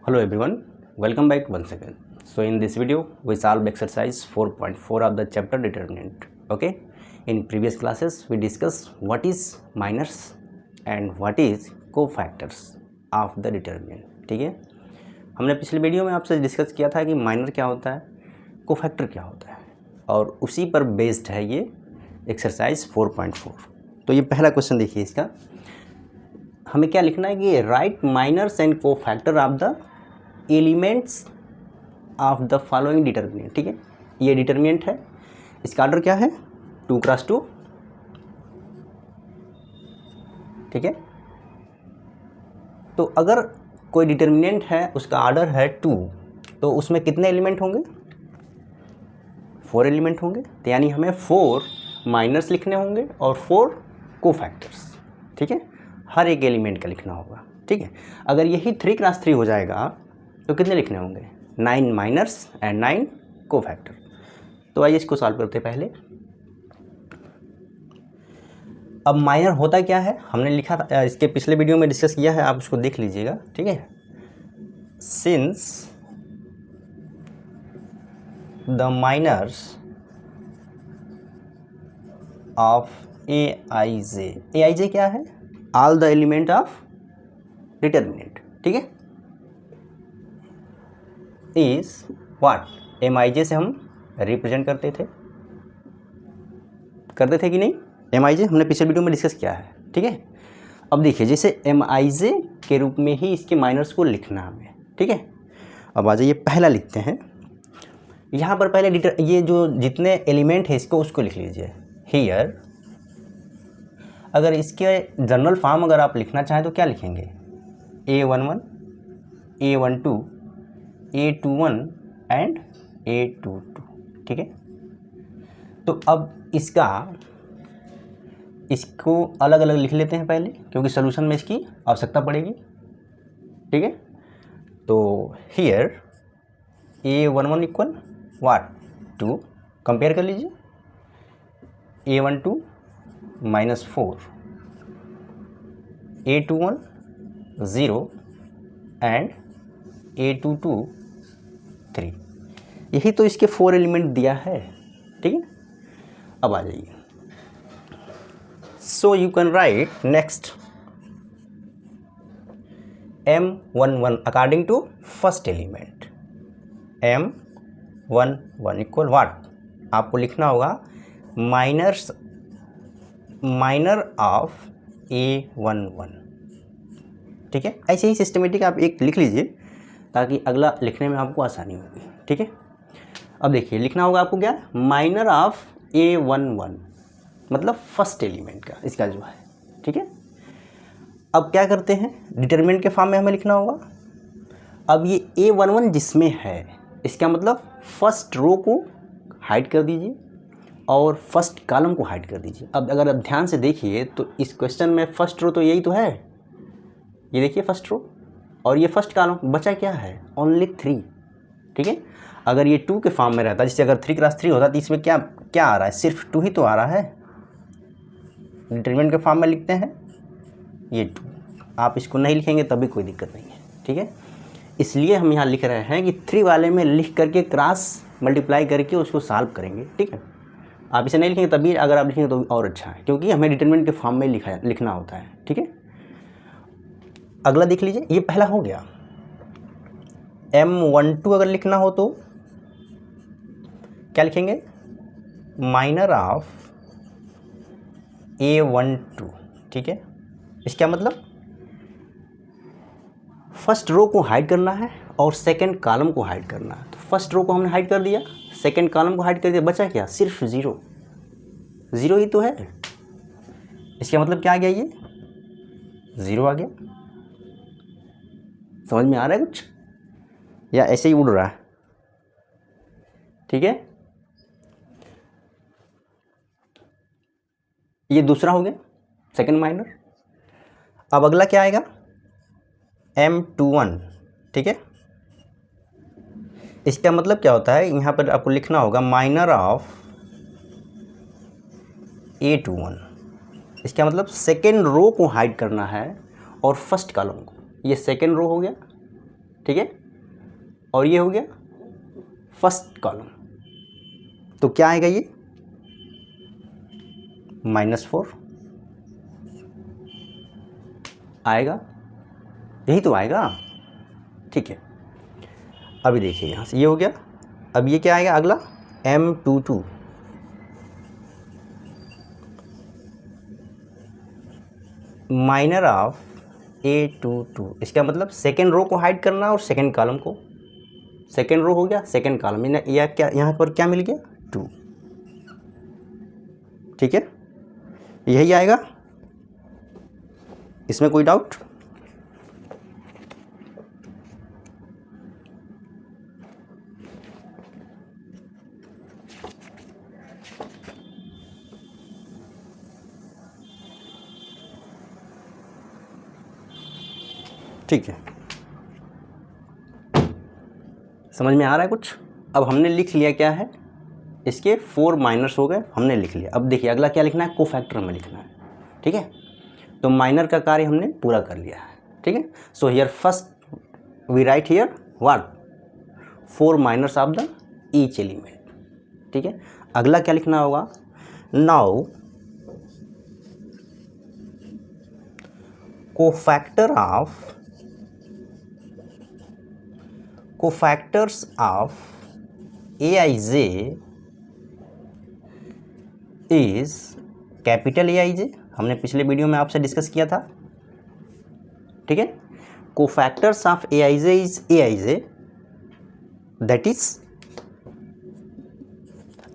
Hello everyone, welcome back once again. So in this video we solve exercise 4.4 of the chapter determinant. Okay, in previous classes we discussed what is minors and what is cofactors of the determinant. ठीक है, हमने पिछले video में आपसे discuss किया था कि minor क्या होता है, कोफैक्टर क्या होता है, और उसी पर बेस्ड है ये एक्सरसाइज 4.4. तो ये पहला क्वेश्चन देखिए, इसका हमें क्या लिखना है कि write minors and cofactor of the elements of the following determinant. ठीक है, ये डिटर्मिनेंट है, इसका ऑर्डर क्या है 2x2. ठीक है, तो अगर कोई डिटर्मिनेंट है उसका ऑर्डर है 2, तो उसमें कितने एलिमेंट होंगे, 4 एलिमेंट होंगे. तो यानी हमें 4 माइनर्स लिखने होंगे और 4 कोफैक्टर्स. ठीक है, हर एक एलिमेंट का लिखना होगा. ठीक है, अगर यही 3x3 हो जाएगा तो कितने लिखने होंगे, 9 माइनर्स एंड 9 कोफैक्टर. तो आइए इसको सॉल्व करते हैं पहले. अब माइनर होता क्या है, हमने लिखा था, इसके पिछले वीडियो में डिस्कस किया है, आप उसको देख लीजिएगा. ठीक है, सिंस द माइनर्स ऑफ एआईजे क्या है, all the element of determinant. ठीक है, इज व्हाट, एमआईजे से हम रिप्रेजेंट करते थे कि नहीं. एमआईजे हमने पिछले वीडियो में डिस्कस किया है. ठीक है, अब देखिए जैसे एमआईजे के रूप में ही इसके माइनर्स को लिखना हमें. ठीक है, अब आ जाइए पहला लिखते हैं. यहाँ पर पहले ये जो जितने एलिमेंट है इसको उसको लिख लीजिए हियर. अगर इसके जनरल फॉर्म अगर आप लिखना चाहें तो क्या लिखेंगे, A11, A12, A21 and A22. ठीक है, तो अब इसको अलग अलग लिख लेते हैं पहले, क्योंकि सोल्यूशन में इसकी आवश्यकता पड़ेगी. ठीक है, तो here A11 equal what 2, compare कर लीजिए, A12 -4, A21 0 एंड A22 3. यही तो इसके 4 एलिमेंट दिया है. ठीक है, अब आ जाइए. So you can write next M11 according to first element. M11 equal what, आपको लिखना होगा माइनर ऑफ A11. ठीक है, ऐसे ही सिस्टमेटिक आप एक लिख लीजिए ताकि अगला लिखने में आपको आसानी होगी. ठीक है, अब देखिए लिखना होगा आपको क्या, माइनर ऑफ A11 मतलब फर्स्ट एलिमेंट का, इसका जो है. ठीक है, अब क्या करते हैं, डिटरमिनेंट के फॉर्म में हमें लिखना होगा. अब ये A11 जिसमें है इसका मतलब फर्स्ट रो को हाइड कर दीजिए और फर्स्ट कॉलम को हाइड कर दीजिए. अब अगर आप ध्यान से देखिए तो इस क्वेश्चन में फर्स्ट रो तो यही तो है, ये देखिए फर्स्ट रो, और ये फर्स्ट कॉलम, बचा क्या है ओनली 3. ठीक है, अगर ये 2 के फॉर्म में रहता, जैसे अगर 3x3 होता तो इसमें क्या क्या आ रहा है, सिर्फ 2 ही तो आ रहा है. डिटरमिनेंट के फॉर्म में लिखते हैं ये 2, आप इसको नहीं लिखेंगे तब भी कोई दिक्कत नहीं है. ठीक है, इसलिए हम यहाँ लिख रहे हैं कि 3 वाले में लिख करके क्रॉस मल्टीप्लाई करके उसको सॉल्व करेंगे. ठीक है, आप इसे नहीं लिखेंगे तभी, अगर आप लिखेंगे तो और अच्छा है, क्योंकि हमें डिटरमिनेंट के फॉर्म में लिखना होता है. ठीक है, अगला देख लीजिए, ये पहला हो गया. M12 अगर लिखना हो तो क्या लिखेंगे, माइनर ऑफ A12. ठीक है, इसका मतलब फर्स्ट रो को हाइड करना है और सेकंड कॉलम को हाइड करना है. तो फर्स्ट रो को हमने हाइड कर दिया, सेकंड कॉलम को हाइड कर दिया, बचा क्या, सिर्फ 0 ही तो है. इसका मतलब क्या आ गया, ये 0 आ गया. समझ में आ रहा है कुछ, या ऐसे ही उड़ रहा है. ठीक है, ये दूसरा हो गया सेकंड माइनर. अब अगला क्या आएगा, M21. ठीक है, इसका मतलब क्या होता है, यहाँ पर आपको लिखना होगा माइनर ऑफ A21. इसका मतलब सेकेंड रो को हाइड करना है और फर्स्ट कॉलम को. ये सेकेंड रो हो गया, ठीक है, और ये हो गया फर्स्ट कॉलम। तो क्या आएगा ये -4 आएगा, यही तो आएगा। ठीक है, अभी देखिए यहाँ से ये हो गया। अब ये क्या आएगा अगला M22, माइनर ऑफ A22। इसका मतलब सेकेंड रो को हाइड करना और सेकेंड कॉलम को। सेकेंड रो हो गया, सेकेंड कॉलम, या क्या यहाँ पर क्या मिल गया 2। ठीक है, यही आएगा, इसमें कोई डाउट? ठीक है, समझ में आ रहा है कुछ? अब हमने लिख लिया क्या है, इसके 4 माइनर्स हो गए, हमने लिख लिया। अब देखिए अगला क्या लिखना है, कोफैक्टर में लिखना है। ठीक है, तो माइनर का कार्य हमने पूरा कर लिया है। ठीक है, so here first we write here what 4 minors of the each element. ठीक है, अगला क्या लिखना होगा, now cofactors of Aij is capital Aij, हमने पिछले वीडियो में आपसे डिस्कस किया था। ठीक है, cofactors of Aij is Aij, that is,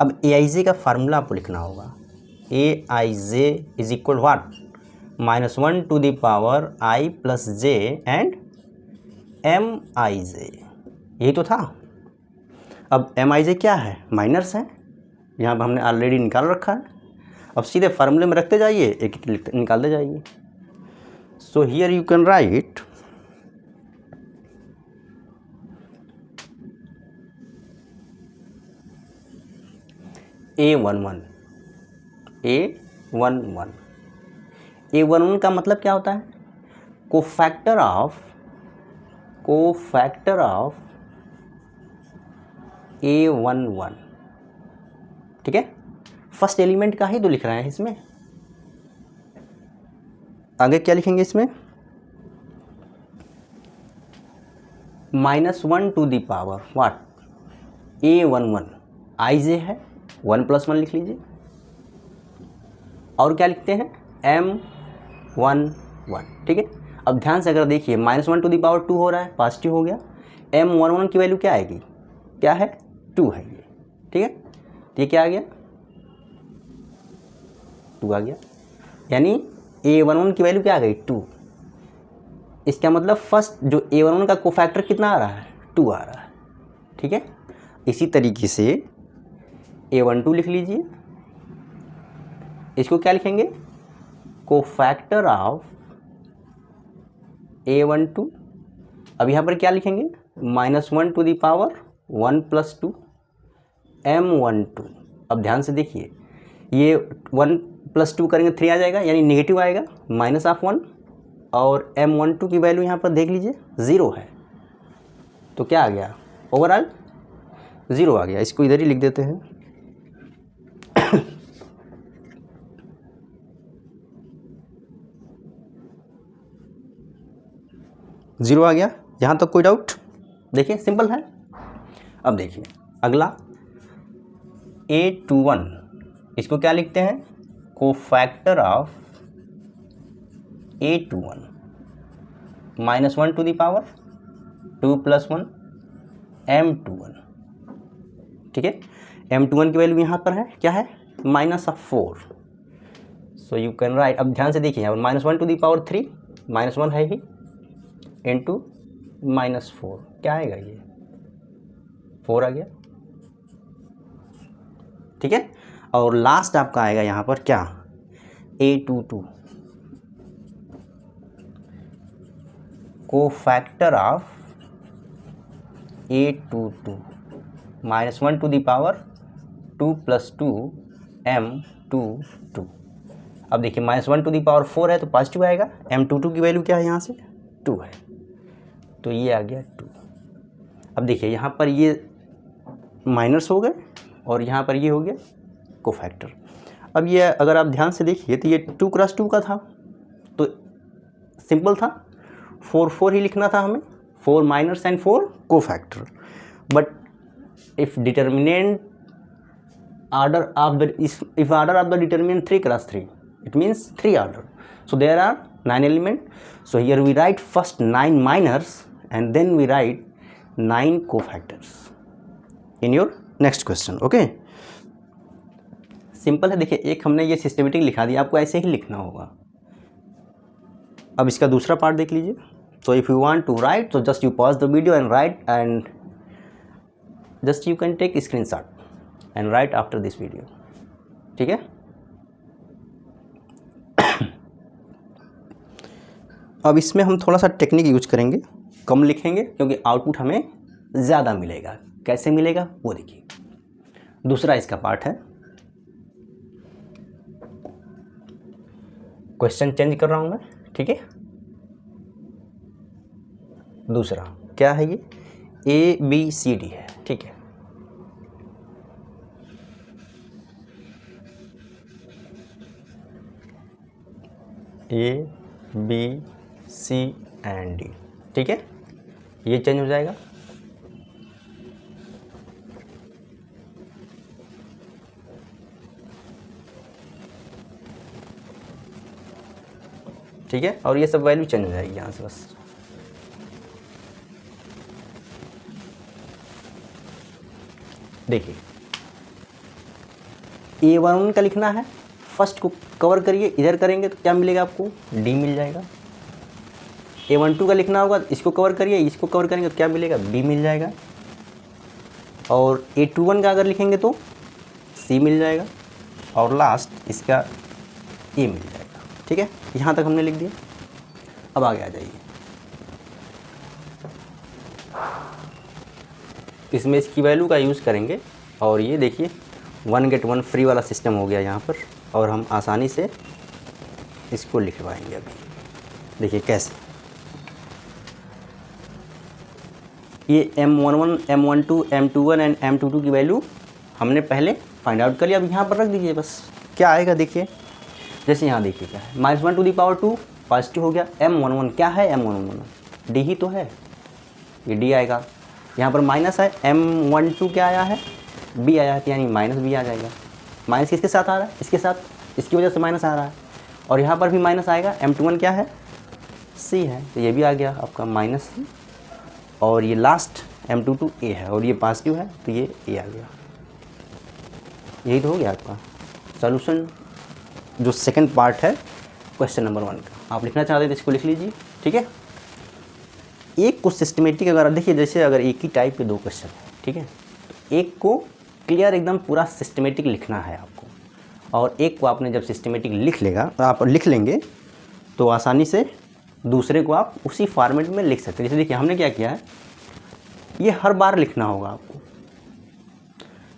अब Aij का फार्मूला आपको लिखना होगा, Aij is equal what -1 to the power i plus j and Mij, यही तो था। अब Mij क्या है, माइनर्स हैं, यहाँ पर हमने ऑलरेडी निकाल रखा है। अब सीधे फार्मूले में रखते जाइए, एक एक निकालते जाइए। So here you can right A11 का मतलब क्या होता है, कोफैक्टर ऑफ A11। ठीक है, फर्स्ट एलिमेंट का ही तो लिख रहे हैं इसमें। आगे क्या लिखेंगे इसमें, -1 to the power what A11, Ij है 1 + 1 लिख लीजिए, और क्या लिखते हैं M11। ठीक है, अब ध्यान से अगर देखिए -1 टू द पावर 2 हो रहा है, पॉजिटिव हो गया, M11 की वैल्यू क्या आएगी, क्या है 2 है ये। ठीक है, ये क्या आ गया 2 आ गया, यानी A11 की वैल्यू क्या आ गई 2। इसका मतलब फर्स्ट जो A11 का कोफैक्टर कितना आ रहा है 2 आ रहा है। ठीक है, इसी तरीके से A12 लिख लीजिए, इसको क्या लिखेंगे, कोफैक्टर ऑफ A12। अब यहाँ पर क्या लिखेंगे, -1 टू द पावर 1 + 2 M12। अब ध्यान से देखिए, ये 1 + 2 करेंगे 3 आ जाएगा, यानी नेगेटिव आएगा -1, और M12 की वैल्यू यहाँ पर देख लीजिए 0 है, तो क्या आ गया ओवरऑल 0 आ गया। इसको इधर ही लिख देते हैं। 0 आ गया, यहाँ तक कोई डाउट? देखिए सिंपल है। अब देखिए अगला A21, इसको क्या लिखते हैं, cofactor of A21 -1 to the power 2 + 1 M21। ठीक है, M21 की वैल्यू यहाँ पर है, क्या है -4। सो यू कैन राइट, अब ध्यान से देखिए यहाँ पर -1 टू द पावर 3, -1 है ही, इंटू -4, क्या आएगा ये 4 आ गया। ठीक है, और लास्ट आपका आएगा यहाँ पर क्या A22, cofactor of A22 -1 to the power 2 + 2 M22। अब देखिए -1 टू द पावर 4 है तो पॉजिटिव आएगा, M22 की वैल्यू क्या है यहाँ से 2 है, तो ये आ गया 2। अब देखिए यहाँ पर ये माइनस हो गए और यहाँ पर ये हो गया कोफैक्टर। अब ये अगर आप ध्यान से देखिए तो ये 2 क्रॉस 2 का था, तो सिंपल था, 4 4 ही लिखना था हमें, 4 minus and 4 cofactor. But if determinant order of the if order of the determinant 3 cross 3, it means 3 order, so there are 9 elements. So here we write first 9 minors and then we write 9 cofactors in your next question. Okay, simple है। देखिए एक हमने ये systematic लिखा दिया, आपको ऐसे ही लिखना होगा। अब इसका दूसरा पार्ट देख लीजिए। तो if you want to write तो just you pause the video and write, and just you can take screenshot and write after this video, ठीक है। अब इसमें हम थोड़ा सा टेक्निक यूज करेंगे, कम लिखेंगे क्योंकि आउटपुट हमें ज़्यादा मिलेगा। कैसे मिलेगा वो देखिए। दूसरा इसका पार्ट है, क्वेश्चन चेंज कर रहा हूँ मैं, ठीक है। दूसरा क्या है, ये ABCD है, ठीक है। ABCD, ठीक है, ये चेंज हो जाएगा। ठीक है, और ये सब वैल्यू चेंज हो जाएगी यहाँ से बस। देखिए A11 का लिखना है, फर्स्ट को कवर करिए, इधर करेंगे तो क्या मिलेगा आपको, D मिल जाएगा। A12 का लिखना होगा, इसको कवर करिए, इसको कवर करेंगे तो क्या मिलेगा, B मिल जाएगा। और A21 का अगर लिखेंगे तो C मिल जाएगा, और लास्ट इसका A मिल जाएगा। ठीक है, यहाँ तक हमने लिख दिया। अब आगे आ जाइए, इसमें इसकी वैल्यू का यूज़ करेंगे, और ये देखिए 1 गेट 1 फ्री वाला सिस्टम हो गया यहाँ पर, और हम आसानी से इसको लिखवाएंगे। अभी देखिए कैसे, ये M11, M12, M21 and M22 की वैल्यू हमने पहले फाइंड आउट कर लिया। अब यहाँ पर रख दीजिए बस, क्या आएगा देखिए। जैसे यहाँ देखिए क्या है, -1 टू दी पावर 2 पॉजिटिव हो गया। M11 क्या है, M11 D ही तो है, ये D आएगा। यहाँ पर माइनस है, M12 क्या आया है, B आया है, यानी -B आ जाएगा। माइनस किसके साथ आ रहा है, इसके साथ, इसकी वजह से माइनस आ रहा है। और यहाँ पर भी माइनस आएगा। M21 क्या है, C है, तो ये भी आ गया आपका -C। और ये लास्ट M22 A है, और ये पॉजिटिव है, तो ये A आ गया। यही तो हो गया आपका सॉल्यूशन, जो सेकंड पार्ट है क्वेश्चन नंबर 1 का। आप लिखना चाहते हैं तो इसको लिख लीजिए। ठीक है, एक को सिस्टमेटिक, अगर देखिए जैसे अगर एक ही टाइप के 2 क्वेश्चन है, ठीक है, तो एक को क्लियर एकदम पूरा सिस्टमेटिक लिखना है आपको, और एक को आपने जब सिस्टमेटिक आप लिख लेंगे तो आसानी से दूसरे को आप उसी फॉर्मेट में लिख सकते हैं। जैसे देखिए हमने क्या किया है, ये हर बार लिखना होगा आपको।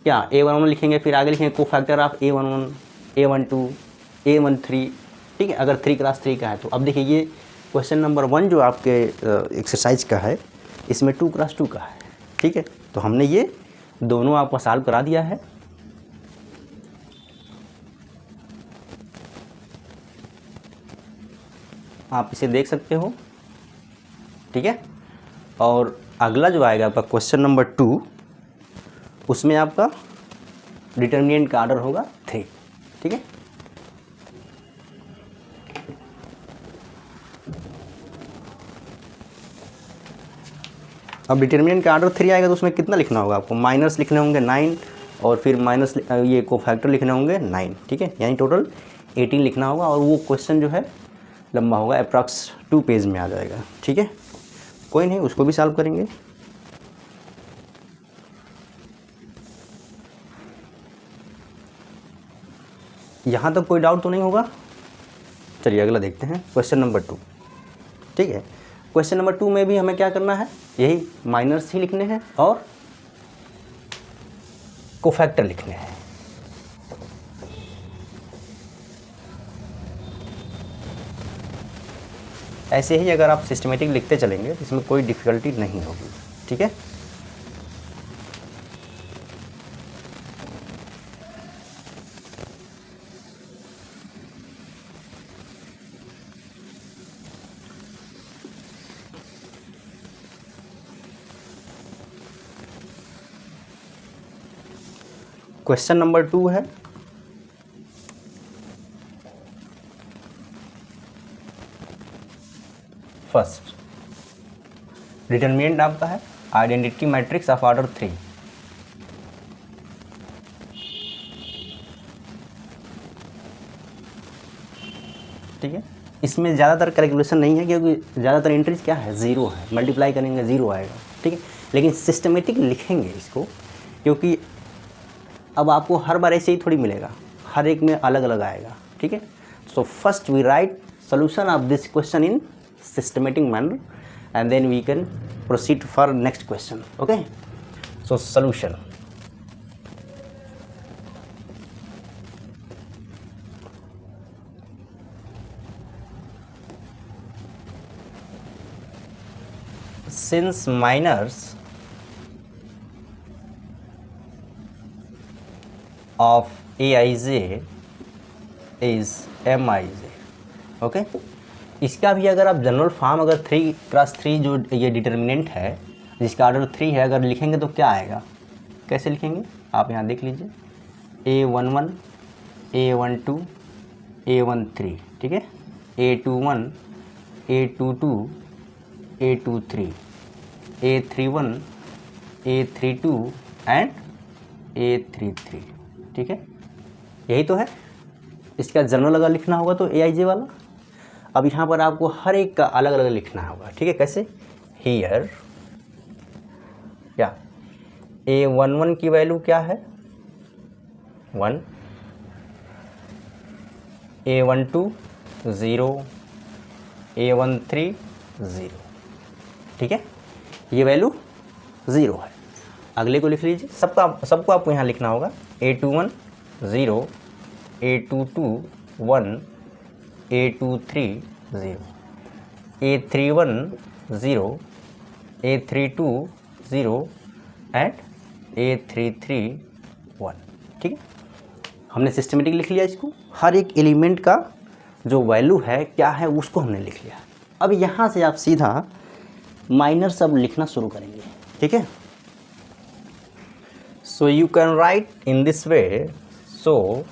क्या A11 लिखेंगे, फिर आगे लिखेंगे cofactor of A11, A12, A13, ठीक है, अगर 3 क्लास 3 का है तो। अब देखिए ये क्वेश्चन नंबर 1 जो आपके एक्सरसाइज का है, इसमें 2 क्लास 2 का है। ठीक है, तो हमने ये दोनों आपको सॉल्व करा दिया है। आप इसे देख सकते हो। ठीक है, और अगला जो आएगा आपका क्वेश्चन नंबर 2, उसमें आपका डिटर्मिनेंट का ऑर्डर होगा 3। ठीक है, अब डिटर्मिनेंट का ऑर्डर 3 आएगा तो उसमें कितना लिखना होगा आपको, माइनस लिखने होंगे 9, और फिर माइनस ये कोफैक्टर लिखने होंगे 9। ठीक है, यानी टोटल 18 लिखना होगा, और वो क्वेश्चन जो है लंबा होगा, अप्रॉक्स 2 पेज में आ जाएगा। ठीक है, कोई नहीं, उसको भी सॉल्व करेंगे। यहाँ तक कोई डाउट तो नहीं होगा। चलिए अगला देखते हैं, क्वेश्चन नंबर 2। ठीक है, क्वेश्चन नंबर 2 में भी हमें क्या करना है, यही माइनर्स ही लिखने हैं और कोफैक्टर लिखने हैं। ऐसे ही अगर आप सिस्टमेटिक लिखते चलेंगे तो इसमें कोई डिफ़िकल्टी नहीं होगी। ठीक है, क्वेश्चन नंबर 2 है, फर्स्ट डिटरमिनेंट आपका है आइडेंटिटी मैट्रिक्स ऑफ ऑर्डर 3। ठीक है, इसमें ज़्यादातर कैलकुलेशन नहीं है क्योंकि ज़्यादातर एंट्रीज क्या है, ज़ीरो है, मल्टीप्लाई करेंगे ज़ीरो आएगा। ठीक है, लेकिन सिस्टमेटिक लिखेंगे इसको, क्योंकि अब आपको हर बार ऐसे ही थोड़ी मिलेगा, हर एक में अलग अलग आएगा। ठीक है, so first we write solution of this question in systematic manner and then we can proceed for next question. Okay, so solution. Since minors of Aij is Mij, okay इसका भी अगर आप जनरल फॉर्म अगर 3x3 जो ये determinant है जिसका order 3 है अगर लिखेंगे तो क्या आएगा, कैसे लिखेंगे आप यहाँ देख लीजिए, A11 A12 A13, ठीक है, A21 A22 A23 A31 A32 and A33। ठीक है, यही तो है। इसका जनरल अगर लिखना होगा तो Aij वाला, अब यहाँ पर आपको हर एक का अलग अलग लिखना होगा। ठीक है, कैसे, हियर क्या A11 की वैल्यू क्या है 1, A12 0, A13 0। ठीक है, ये वैल्यू 0 है। अगले को लिख लीजिए, सबको आपको यहाँ लिखना होगा, A21 0, A22 1, A23 0, A31 0, A32 0 and A33 1। ठीक है, हमने सिस्टमेटिक लिख लिया इसको, हर एक एलिमेंट का जो वैल्यू है क्या है उसको हमने लिख लिया। अब यहाँ से आप सीधा माइनर सब लिखना शुरू करेंगे। ठीक है, सो you can right in this way, so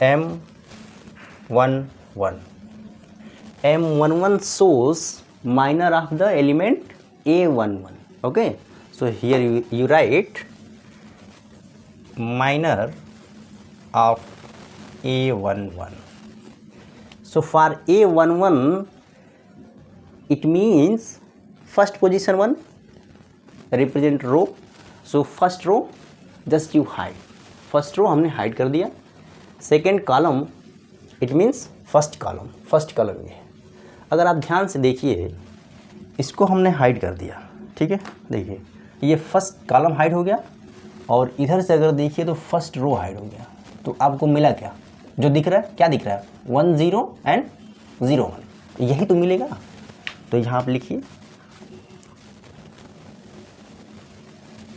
M11 shows minor of the element A11. Okay, so here you write minor of A11. So for A11 it means first position 1 represent row, so first row just you hide, first row हमने hide कर दिया, second column it means first column ये है। अगर आप ध्यान से देखिए इसको हमने हाइड कर दिया। ठीक है, देखिए ये फर्स्ट कॉलम हाइड हो गया और इधर से अगर देखिए तो फर्स्ट रो हाइड हो गया। तो आपको मिला क्या, जो दिख रहा है क्या दिख रहा है, 1 0 एंड 0 1, यही तो मिलेगा। तो यहाँ आप लिखिए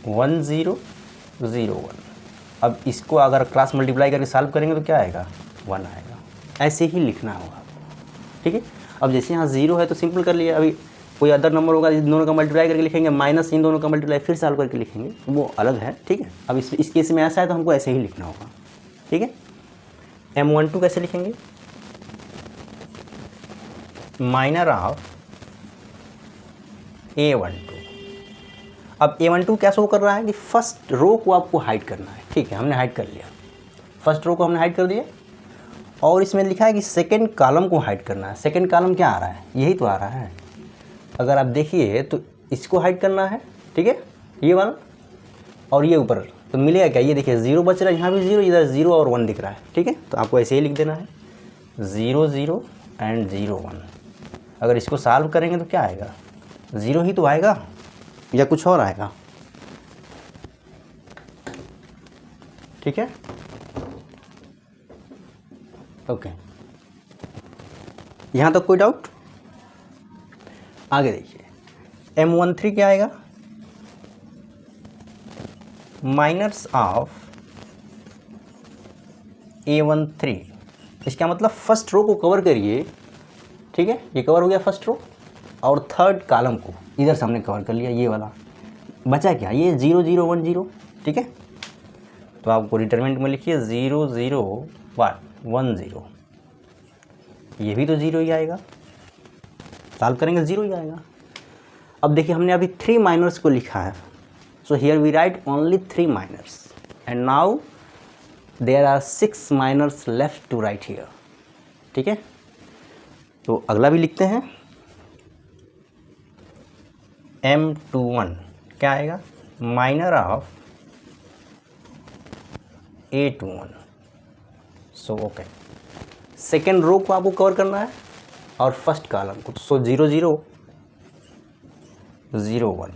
1 0 0 1। अब इसको अगर क्रॉस मल्टीप्लाई करके सॉल्व करेंगे तो क्या आएगा, 1 आएगा। ऐसे ही लिखना होगा। ठीक है, अब जैसे यहाँ 0 है तो सिंपल कर लिया, अभी कोई अदर नंबर होगा इन दोनों का मल्टीप्लाई करके लिखेंगे, माइनस इन दोनों का मल्टीप्लाई फिर सॉल्व करके लिखेंगे, वो अलग है। ठीक है, अब इस केस में ऐसा है तो हमको ऐसे ही लिखना होगा। ठीक है, M12 कैसे लिखेंगे, माइनर ऑफ A12। अब A12 क्या शो कर रहा है कि फर्स्ट रो को आपको हाइड करना है। ठीक है, हमने हाइड कर लिया, फर्स्ट रो को हमने हाइड कर दिया और इसमें लिखा है कि सेकंड कॉलम को हाइड करना है। सेकंड कॉलम क्या आ रहा है, यही तो आ रहा है। अगर आप देखिए तो इसको हाइड करना है। ठीक है, ये वाला और ये ऊपर, तो मिलेगा क्या, ये देखिए 0 बच रहा है, यहाँ भी 0, इधर 0 और 1 दिख रहा है। ठीक है, तो आपको ऐसे ही लिख देना है 0 0 एंड 0 1। अगर इसको सॉल्व करेंगे तो क्या आएगा, 0 ही तो आएगा या कुछ और आएगा। ठीक है, ओके, यहाँ तक कोई डाउट। आगे देखिए M13 क्या आएगा, माइनर्स ऑफ A13। इसका मतलब फर्स्ट रो को कवर करिए। ठीक है, ये कवर हो गया फर्स्ट रो और थर्ड कॉलम को इधर से हमने कवर कर लिया, ये वाला बचा क्या, ये 0 0 1 0। ठीक है, तो आपको डिटरमिनेंट में लिखिए 0 0 1 0, ये भी तो 0 ही आएगा, सॉल्व करेंगे 0 ही आएगा। अब देखिए हमने अभी 3 माइनर्स को लिखा है, so here we write only 3 minors and now there are 6 minors left to right here. ठीक है, तो अगला भी लिखते हैं M21 क्या आएगा, minor of A21। So okay, second row को आपको कवर करना है और फर्स्ट कॉलम को, so 0 0 0 1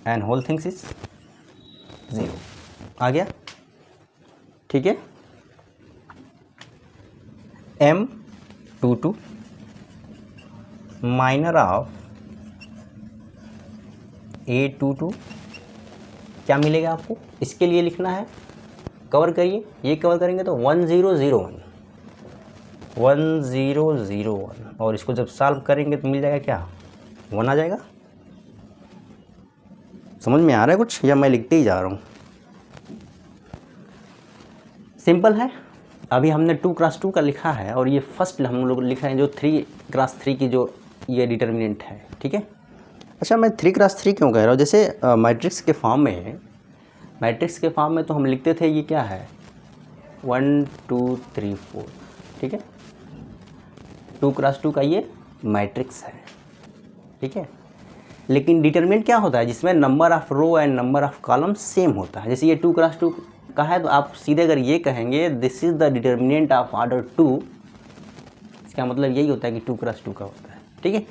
and whole things is 0 आ गया। ठीक है, M22 माइनर ऑफ A22 क्या मिलेगा आपको, इसके लिए लिखना है, कवर करिए, ये कवर करेंगे तो 1 0 0 1 1 0 0 1, और इसको जब सॉल्व करेंगे तो मिल जाएगा क्या, 1 आ जाएगा। समझ में आ रहा है कुछ या मैं लिखते ही जा रहा हूँ? सिंपल है। अभी हमने 2 क्रॉस 2 का लिखा है और ये फर्स्ट हम लोग लिख रहे हैं जो 3 क्रॉस 3 की जो ये डिटर्मिनेंट है। ठीक है, अच्छा मैं 3 क्रॉस 3 क्यों कह रहा हूँ, जैसे मैट्रिक्स के फॉर्म में तो हम लिखते थे ये क्या है 1 2 3 4। ठीक है, 2 क्रॉस 2 का ये मैट्रिक्स है। ठीक है, लेकिन डिटरमिनेंट क्या होता है, जिसमें number of row and number of column same होता है। जैसे ये 2 क्रॉस 2 का है तो आप सीधे अगर ये कहेंगे this is the determinant of order 2, इसका मतलब यही होता है कि 2 क्रॉस 2 का होता है। ठीक है,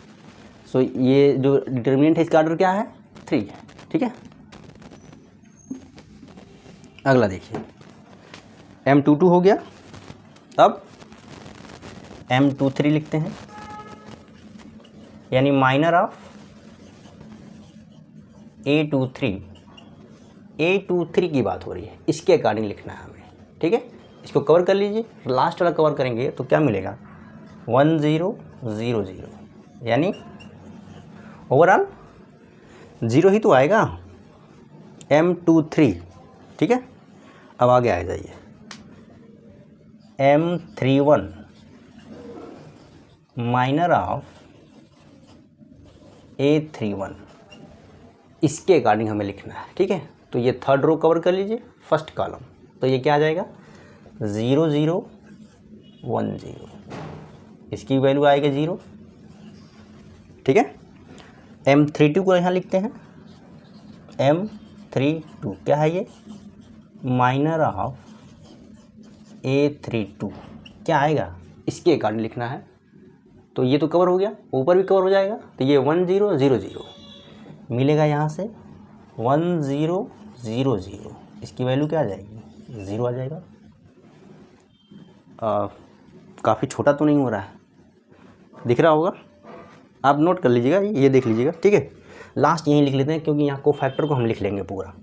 सो ये जो डिटरमिनेंट है इसका ऑर्डर क्या है 3 है। ठीक है, अगला देखिए M22 हो गया, अब M23 लिखते हैं, यानी माइनर ऑफ A23 की बात हो रही है, इसके अकॉर्डिंग लिखना है हमें। ठीक है, इसको कवर कर लीजिए, लास्ट वाला कवर करेंगे तो क्या मिलेगा 1 0 0 0, यानी ओवरऑल 0 ही तो आएगा M23। ठीक है, अब आगे आ जाइए M31 माइनर ऑफ A31, इसके अकॉर्डिंग हमें लिखना है। ठीक है, तो ये थर्ड रो कवर कर लीजिए, फर्स्ट कॉलम, तो ये क्या आ जाएगा 0 0 1 0, इसकी वैल्यू आएगी 0। ठीक है, M32 को यहाँ लिखते हैं, M32 क्या है ये माइनर ऑफ A32 क्या आएगा, इसके अकॉर्डिंग लिखना है। तो ये तो कवर हो गया, ऊपर भी कवर हो जाएगा, तो ये 1 0 0 0 मिलेगा, यहाँ से 1 0 0 0, इसकी वैल्यू क्या आ जाएगी 0 आ जाएगा। काफ़ी छोटा तो नहीं हो रहा है, दिख रहा होगा, आप नोट कर लीजिएगा, ये देख लीजिएगा। ठीक है, लास्ट यहीं लिख लेते हैं क्योंकि यहाँ को फैक्टर को हम लिख लेंगे पूरा।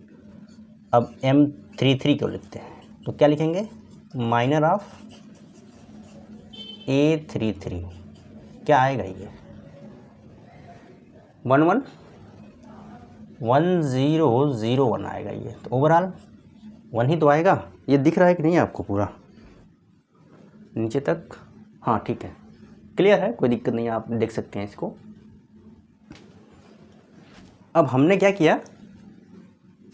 अब M33 को लिखते हैं, तो क्या लिखेंगे माइनर ऑफ A33 क्या आएगा ये 1 1 1 0 0 1 आएगा ये, तो ओवरऑल 1 ही तो आएगा। ये दिख रहा है कि नहीं आपको पूरा नीचे तक? हाँ ठीक है, क्लियर है, कोई दिक्कत नहीं है, आप देख सकते हैं इसको। अब हमने क्या किया,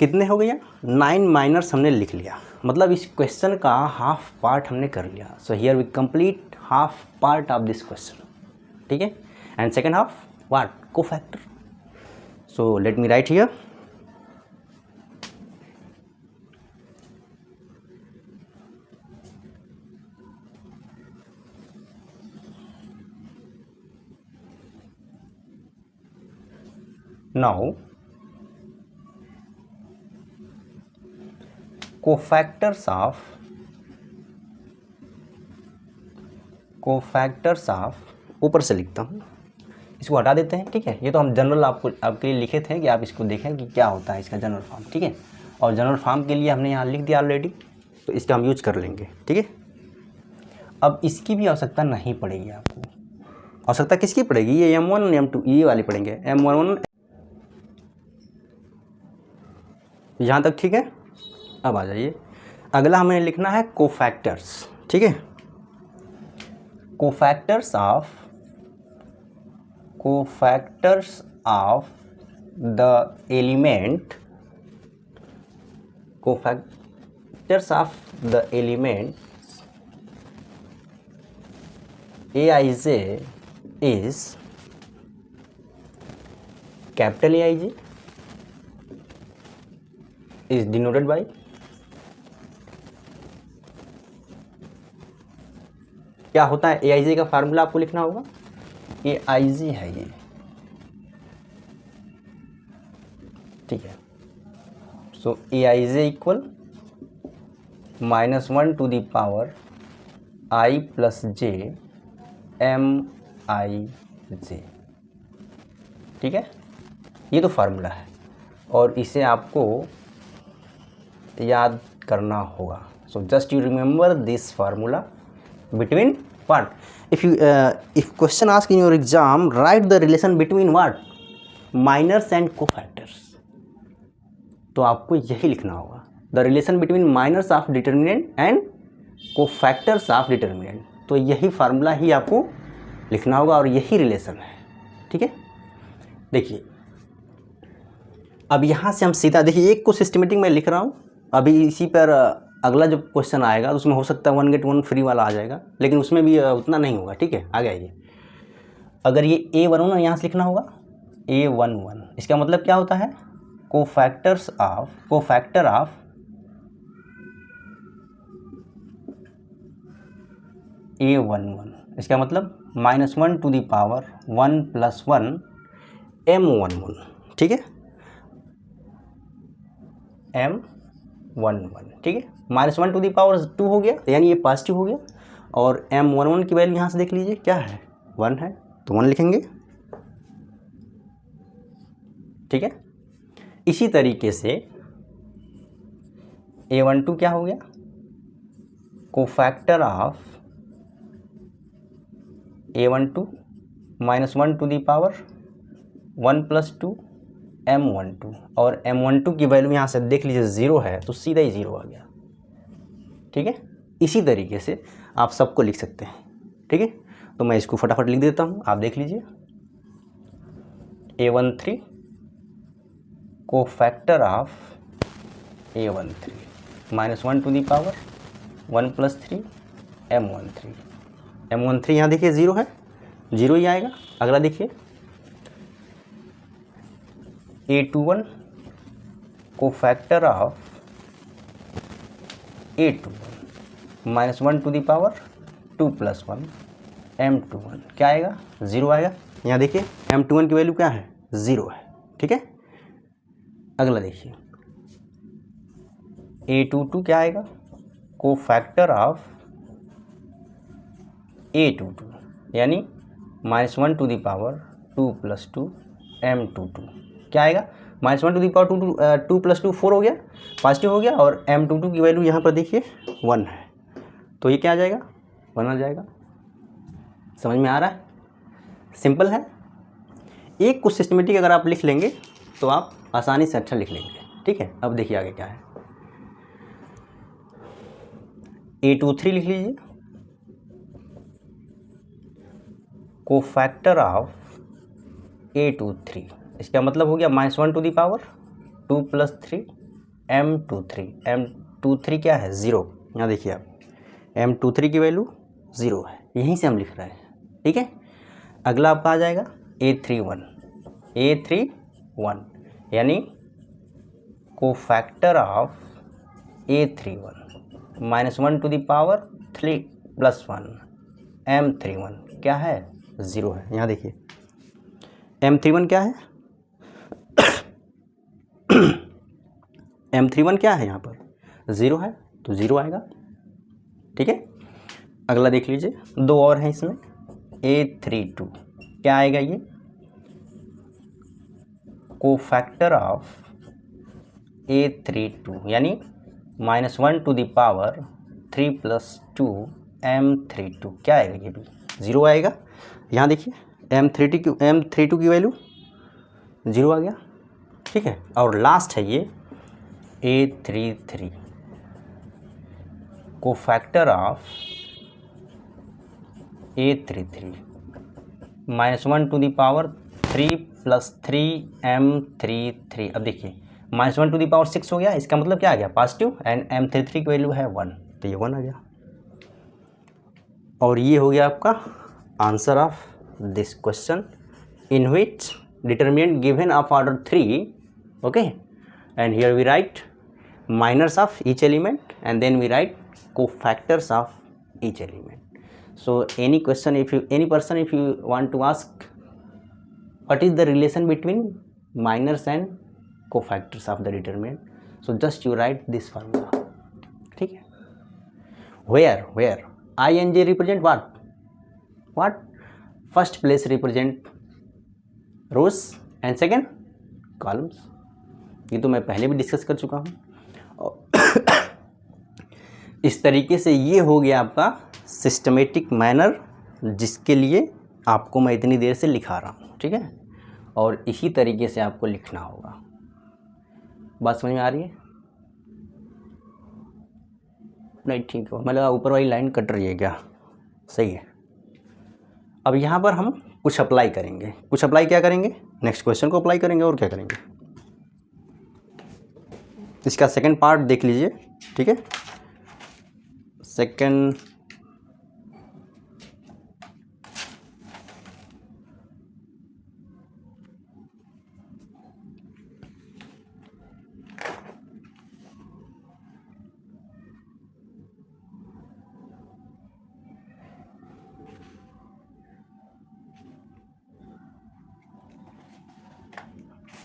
कितने हो गया 9 माइनर्स हमने लिख लिया, मतलब इस क्वेश्चन का हाफ पार्ट हमने कर लिया। So here we complete half part of this question. ठीक है, and second half what cofactor. So let me write here now cofactors of ऊपर से लिखता हूँ, इसको हटा देते हैं। ठीक है, ये तो हम जनरल आपके लिए लिखे थे कि आप इसको देखें कि क्या होता है इसका जनरल फॉर्म। ठीक है, और जनरल फॉर्म के लिए हमने यहाँ लिख दिया ऑलरेडी, तो इसका हम यूज कर लेंगे। ठीक है, अब इसकी भी आवश्यकता नहीं पड़ेगी आपको। आवश्यकता किसकी पड़ेगी, ये M1 M2 ये वाली पड़ेंगे, M11 यहाँ तक। ठीक है, अब आ जाइए, अगला हमें लिखना है कोफैक्टर्स, ठीक है। Cofactors of the element, cofactors of the element Aij is capital Aij is denoted by क्या होता है Aij का फार्मूला आपको लिखना होगा, Aij है ये, ठीक है। So Aij equal -1 to the power i plus j Mij, ठीक है। ये तो फार्मूला है और इसे आपको याद करना होगा। So just you remember this formula between what, if question ask in your exam, write the relation between what, minors and cofactors, तो आपको यही लिखना होगा, the relation between minors of determinant and cofactors of determinant। तो यही formula ही आपको लिखना होगा और यही रिलेशन है, ठीक है। देखिए अब यहाँ से हम सीधा, देखिए एक को सिस्टमेटिक में लिख रहा हूँ, अभी इसी पर अगला जो क्वेश्चन आएगा उसमें हो सकता है 1 गेट 1 फ्री वाला आ जाएगा, लेकिन उसमें भी उतना नहीं होगा, ठीक है। आगे आइए, अगर ये A11 यहाँ से लिखना होगा A11, इसका मतलब क्या होता है, कोफैक्टर ऑफ A11, इसका मतलब -1 टू द पावर 1 + 1 M11, ठीक है, M11, ठीक है। -1 टू द पावर 2 हो गया, यानी ये पॉजिटिव हो गया, और M11 की वैल्यू यहाँ से देख लीजिए क्या है, 1 है, तो 1 लिखेंगे, ठीक है। इसी तरीके से A12 क्या हो गया, cofactor of A12 -1 to the power 1 + 2 M12, और M12 की वैल्यू यहाँ से देख लीजिए 0 है, तो सीधा ही 0 आ गया, ठीक है। इसी तरीके से आप सबको लिख सकते हैं, ठीक है। तो मैं इसको फटाफट लिख देता हूँ, आप देख लीजिए, A13 cofactor of A13 -1 to the power 1 + 3 M13 यहाँ देखिए 0 है, 0 ही आएगा। अगला देखिए A21 cofactor of A21 -1 to the power 2 + 1 M21, क्या आएगा, 0 आएगा। यहाँ देखिए M21 की वैल्यू क्या है, 0 है, ठीक है। अगला देखिए A22 क्या आएगा, कोफैक्टर ऑफ A22, यानी -1 टू द पावर 2 + 2 M22, क्या आएगा, -1 टू द पावर 2 + 2 4 हो गया, पॉजिटिव हो गया, और M22 की वैल्यू यहाँ पर देखिए 1 है, तो ये क्या आ जाएगा, 1 आ जाएगा। समझ में आ रहा है, सिंपल है। एक कुछ सिस्टमेटिक अगर आप लिख लेंगे तो आप आसानी से अच्छा लिख लेंगे, ठीक है। अब देखिए आगे क्या है, A23 लिख लीजिए, कोफैक्टर ऑफ A23, इसका मतलब हो गया -1 टू द पावर 2 + 3 M23 क्या है, 0। यहाँ देखिए आप M23 की वैल्यू 0 है, यहीं से हम लिख रहे हैं, ठीक है। अगला आपका आ जाएगा A31 यानी cofactor of A31 -1 to the power 3 + 1 M31 क्या है, 0 है। यहाँ देखिए M31 क्या है M31 क्या है, यहाँ पर 0 है, तो 0 आएगा, ठीक है। अगला देख लीजिए, 2 और हैं इसमें, A32 क्या आएगा, ये कोफैक्टर ऑफ A32 यानी -1 टू द पावर 3 + 2 M32, क्या आएगा, ये भी 0 आएगा। यहाँ देखिए M32 की वैल्यू 0 आ गया, ठीक है। और लास्ट है ये A33 cofactor of A33 -1 to the power 3 + 3m33। अब देखिए -1 टू द पावर 6 हो गया, इसका मतलब क्या आ गया पॉजिटिव, एंड m33 की वैल्यू है 1, तो ये 1 आ गया। और ये हो गया आपका answer of this question in which determinant given of order 3, okay, and here we write minors of each element and then we write cofactors of each element. So any question, if you want to ask what is the relation between minors and cofactors of the determinant, so just you write this formula, ठीक है। where ing represent what first place represent rows and second columns, ये तो मैं पहले भी discuss कर चुका हूँ। इस तरीके से ये हो गया आपका सिस्टमेटिक मैनर, जिसके लिए आपको मैं इतनी देर से लिखा रहा हूँ, ठीक है। और इसी तरीके से आपको लिखना होगा। बात समझ में आ रही है? नहीं, ठीक है, मतलब ऊपर वाली लाइन कट रही है क्या? सही है। अब यहाँ पर हम कुछ अप्लाई करेंगे। कुछ अप्लाई क्या करेंगे? नेक्स्ट क्वेश्चन को अप्लाई करेंगे, और क्या करेंगे इसका सेकंड पार्ट देख लीजिए, ठीक है। सेकंड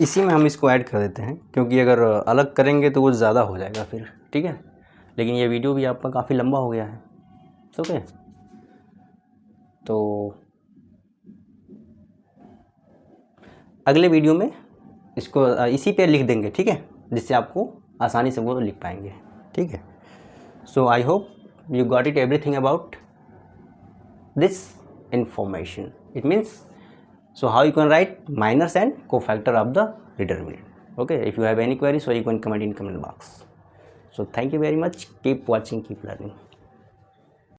इसी में हम इसको ऐड कर देते हैं, क्योंकि अगर अलग करेंगे तो वो ज़्यादा हो जाएगा फिर, ठीक है। लेकिन ये वीडियो भी आपका काफ़ी लंबा हो गया है, ओके। तो अगले वीडियो में इसको इसी पे लिख देंगे, ठीक है, जिससे आपको आसानी से वो लिख पाएंगे, ठीक है। So I hope you got it everything about this information. It means, so how you can write minors and cofactor of the determinant. Okay, if you have any queries, so you can comment in comment box. So thank you very much. Keep watching, keep learning.